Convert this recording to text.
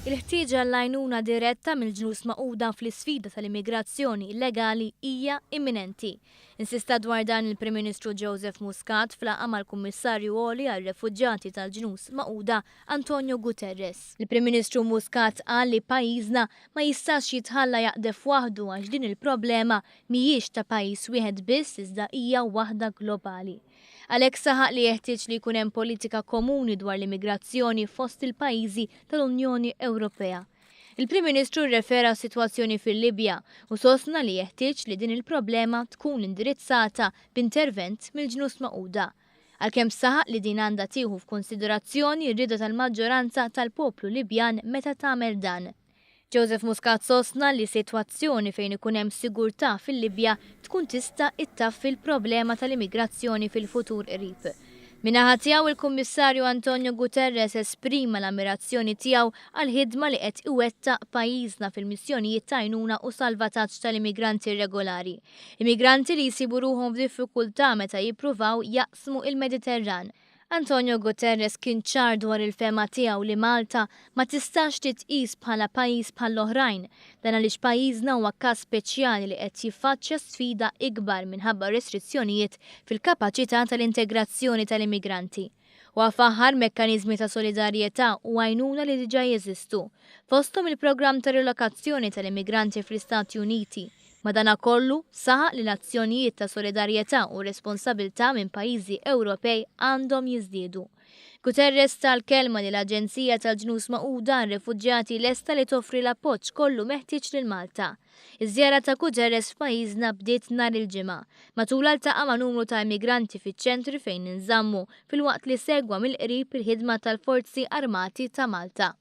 Il-ħtieġa għall-għajnuna diretta mill-Ġnus Magħquda fl-isfida tal-immigrazzjoni illegali hija imminenti. Insista dwar dan il-Prim Ministru Joseph Muscat fl-laqgħa mal-Kummissarju għoli għar-Refuġjati tal-Ġnus Magħquda Gueterres. Il-Prim Ministru Muscat qal li pajjiżna ma jistax jitħalla jaqdef waħdu għax din il-problema mhijiex ta' pajjiż wieħed biss iżda hija waħda globali. Għalhekk saħaq li jeħtieġ li jkun hemm politika komuni dwar l-immigrazzjoni fost il-pajjiżi tal-Unjoni Ewropea. Il-Prim Ministru rrefera s-sitwazzjoni fil-Libja u sostna li jeħtieġ li din il-problema tkun indirizzata b'intervent mill-Ġnus Magħquda. Għalkemm saħaq li din għandha tieħu f'konsiderazzjoni r-rieda tal-maġġoranza tal-poplu Libjan meta tagħmel dan. Joseph Muscat sostna li sitwazzjoni fejn ikun hemm sigurtà fil-Libja tkun tista' ittaffi l-problema tal-immigrazzjoni fil-futur qrib. Min-naħa tiegħu il-Kummissarju Gueterres esprima l-ammirazzjoni tiegħu għall-ħidma li qed iwettaq pajjiżna fil-missjonijiet ta' għajnuna u salvataġġ tal-immigranti irregolari. Immigranti li jsibu ruhom f'diffikultà meta jippruvaw jaqsmu il-Mediterran. Gueterres kien ċar dwar il-fema tiegħu li Malta ma tistax titqis bħala pajjiż bħall-oħrajn, dan għaliex pajjiżna huwa każ speċjali li qed jiffaċċja sfida ikbar minħabba restrizzjonijiet fil-kapaċità tal-integrazzjoni tal-immigranti. U għafaħar mekkaniżmi ta' solidarjetà u għajnuna li diġà jeżistu, fosthom il-programm ta' rilokazzjoni tal-immigranti fl-Istati Uniti. Madankollu saħaq li l-azzjonijiet ta' solidarjetà u responsabilità minn pajjiżi Ewropej għandhom jiżdiedu. Gueterres tal-kelma li l-aġenzija tal-Ġnus Magħquda għar-Refuġjati lesta li toffri l-appoġġ kollu meħtieġ lil Malta. Iż-żjara ta' Gueterres f'pajjiżna bdiet nhar il-ġimgħa, matul altaqa' ma' numru ta' immigranti fiċ-ċentri fejn inżammu filwaqt li segwa mill-qrib il-ħidma tal-Forzi Armati ta' Malta.